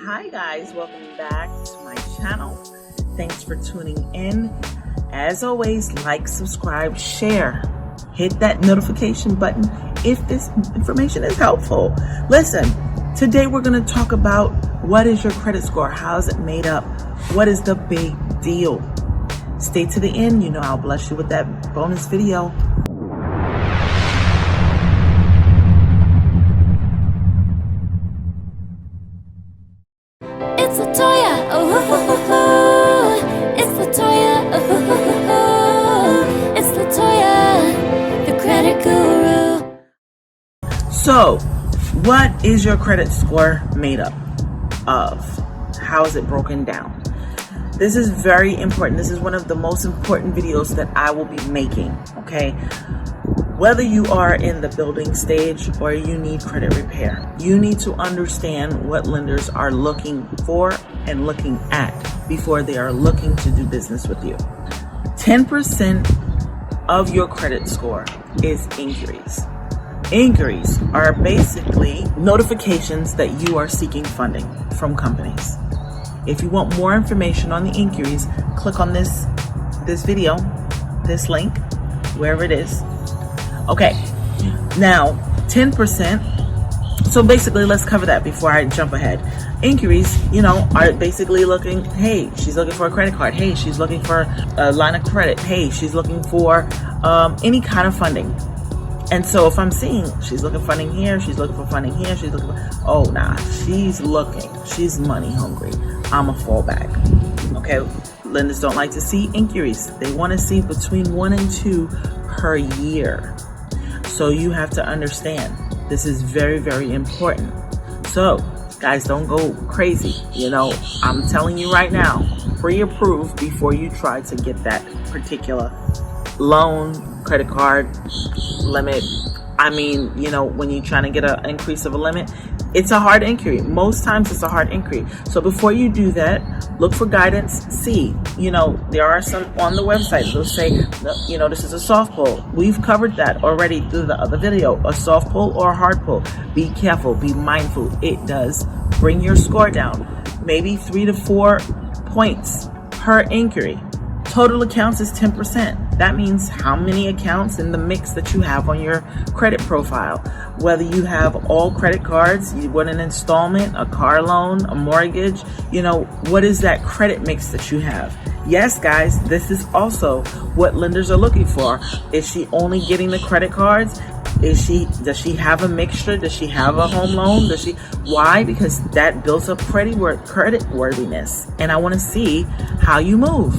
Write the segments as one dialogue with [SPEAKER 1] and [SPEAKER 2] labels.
[SPEAKER 1] Hi guys, welcome back to my channel. Thanks for tuning in. As always, like, subscribe, share, hit that notification button if this information is helpful. Listen, today we're going to talk about what is your credit score, how is it made up, what is the big deal. Stay to the end, I'll bless you with that bonus video.
[SPEAKER 2] It's LaToyia, oh, it's LaToyia, oh, it's LaToyia, the credit guru.
[SPEAKER 1] So, what is your credit score made up of? How is it broken down? This is very important. This is one of the most important videos that I will be making, okay? Whether you are in the building stage or you need credit repair, you need to understand what lenders are looking for and looking at before they are looking to do business with you. 10% of your credit score is inquiries. Inquiries are basically notifications that you are seeking funding from companies. If you want more information on the inquiries, click on this video, this link, wherever it is. Okay, now 10%. So basically, let's cover that before I jump ahead. Inquiries, are basically looking, hey, she's looking for a credit card. Hey, she's looking for a line of credit. Hey, she's looking for any kind of funding. And so if I'm seeing she's looking for funding here, she's looking for funding here, she's looking for, she's money hungry. I'm a fallback. Okay, lenders don't like to see inquiries. They want to see between 1 and 2 per year. So you have to understand, this is very, very important. So guys, don't go crazy. I'm telling you right now, pre-approve before you try to get that particular loan, credit card, limit. When you're trying to get an increase of a limit, it's a hard inquiry. Most times it's a hard inquiry. So before you do that, look for guidance. See, there are some on the website. They'll say, this is a soft pull. We've covered that already through the other video. A soft pull or a hard pull. Be careful, be mindful. It does bring your score down. Maybe 3 to 4 points per inquiry. Total accounts is 10%. That means how many accounts in the mix that you have on your credit profile. Whether you have all credit cards, you want an installment, a car loan, a mortgage, what is that credit mix that you have? Yes, guys, this is also what lenders are looking for. Is she only getting the credit cards? Does she have a mixture? Does she have a home loan? Why? Because that builds up credit worthiness. And I want to see how you move.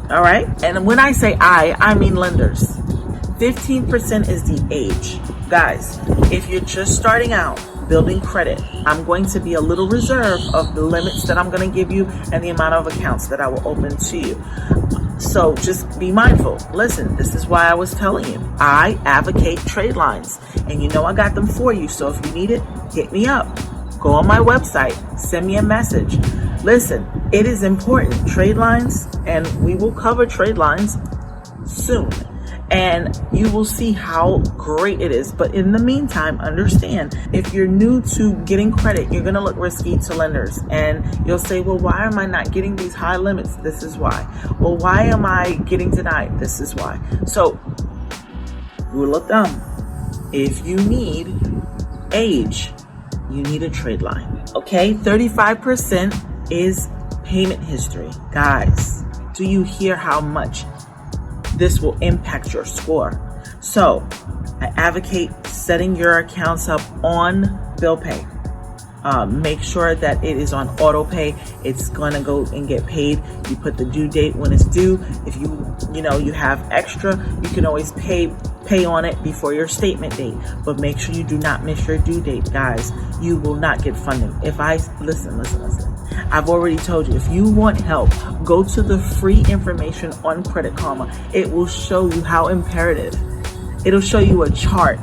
[SPEAKER 1] All right. And when I say I mean lenders. 15% is the age. Guys, if you're just starting out building credit, I'm going to be a little reserved of the limits that I'm going to give you and the amount of accounts that I will open to you. So just be mindful. Listen, this is why I was telling you, I advocate trade lines, and I got them for you. So if you need it, hit me up. Go on my website, send me a message. Listen, it is important. Trade lines, and we will cover trade lines soon. And you will see how great it is. But in the meantime, understand, if you're new to getting credit, you're going to look risky to lenders. And you'll say, well, why am I not getting these high limits? This is why. Well, why am I getting denied? This is why. So, rule of thumb, if you need age, you need a trade line. Okay, 35% is payment history. Guys, do you hear how much this will impact your score? So I advocate setting your accounts up on bill pay. Make sure that it is on auto pay. It's going to go and get paid. You put the due date when it's due. If you have extra, you can always pay on it before your statement date. But make sure you do not miss your due date, guys. You will not get funding. Listen. I've already told you, if you want help, go to the free information on Credit Karma. It will show you how imperative. It'll show you a chart.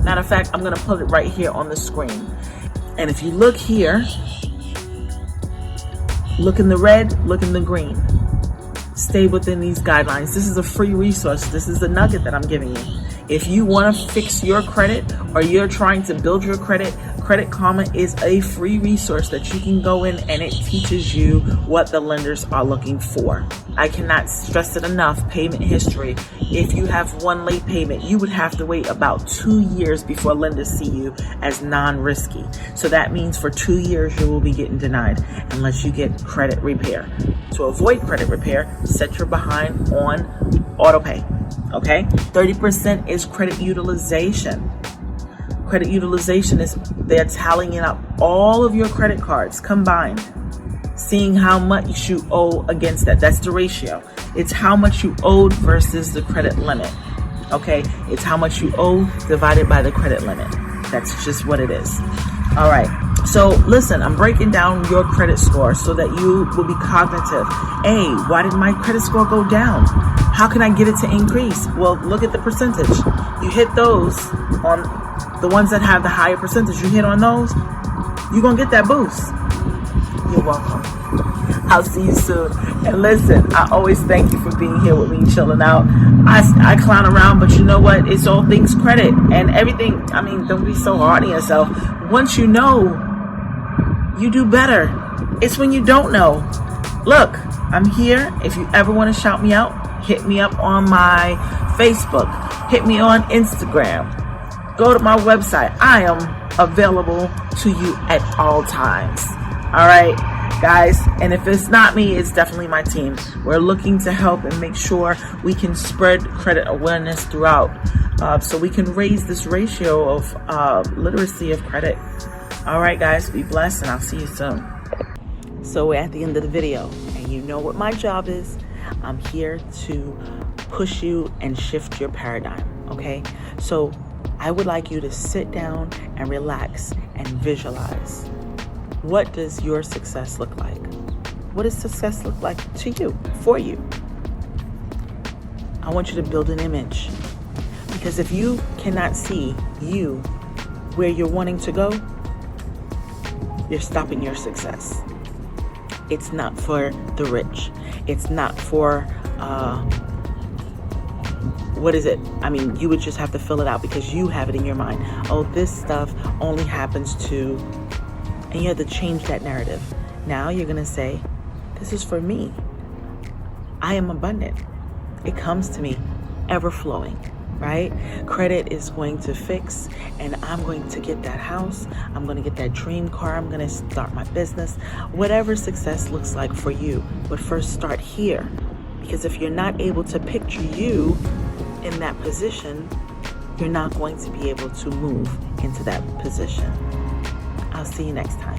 [SPEAKER 1] Matter of fact, I'm going to put it right here on the screen. And if you look here, look in the red, look in the green. Stay within these guidelines. This is a free resource. This is the nugget that I'm giving you. If you want to fix your credit, or you're trying to build your credit Credit Karma is a free resource that you can go in, and it teaches you what the lenders are looking for. I cannot stress it enough. Payment history. If you have one late payment, you would have to wait about 2 years before lenders see you as non-risky. So that means for 2 years you will be getting denied unless you get credit repair. To avoid credit repair, set your behind on auto pay. Okay? 30% is credit utilization. Credit utilization is they're tallying up all of your credit cards combined, seeing how much you owe against that. That's the ratio. It's how much you owed versus the credit limit. Okay? It's how much you owe divided by the credit limit. That's just what it is. All right. So listen, I'm breaking down your credit score so that you will be cognitive. Hey, why did my credit score go down? How can I get it to increase? Well, look at the percentage. You hit those on the ones that have the higher percentage. You hit on those, you're going to get that boost. You're welcome. I'll see you soon. And listen, I always thank you for being here with me, chilling out. I clown around, but you know what? It's all things credit and everything. I mean, don't be so hard on yourself. Once you know, you do better. It's when you don't know. Look, I'm here. If you ever want to shout me out, hit me up on my Facebook. Hit me on Instagram. Go to my website. I am available to you at all times. All right, guys. And if it's not me, it's definitely my team. We're looking to help and make sure we can spread credit awareness throughout so we can raise this ratio of literacy of credit. All right, guys, be blessed, and I'll see you soon. So we're at the end of the video, and you know what my job is. I'm here to push you and shift your paradigm, okay? So I would like you to sit down and relax and visualize. What does your success look like? What does success look like to you, for you? I want you to build an image, because if you cannot see you where you're wanting to go, you're stopping your success. It's not for the rich. It's not for, what is it? I mean, you would just have to fill it out because you have it in your mind. Oh, this stuff only happens to, and you have to change that narrative. Now you're going to say, this is for me. I am abundant. It comes to me ever flowing. Right? Credit is going to fix, and I'm going to get that house. I'm going to get that dream car. I'm going to start my business. Whatever success looks like for you, but first start here. Because if you're not able to picture you in that position, you're not going to be able to move into that position. I'll see you next time.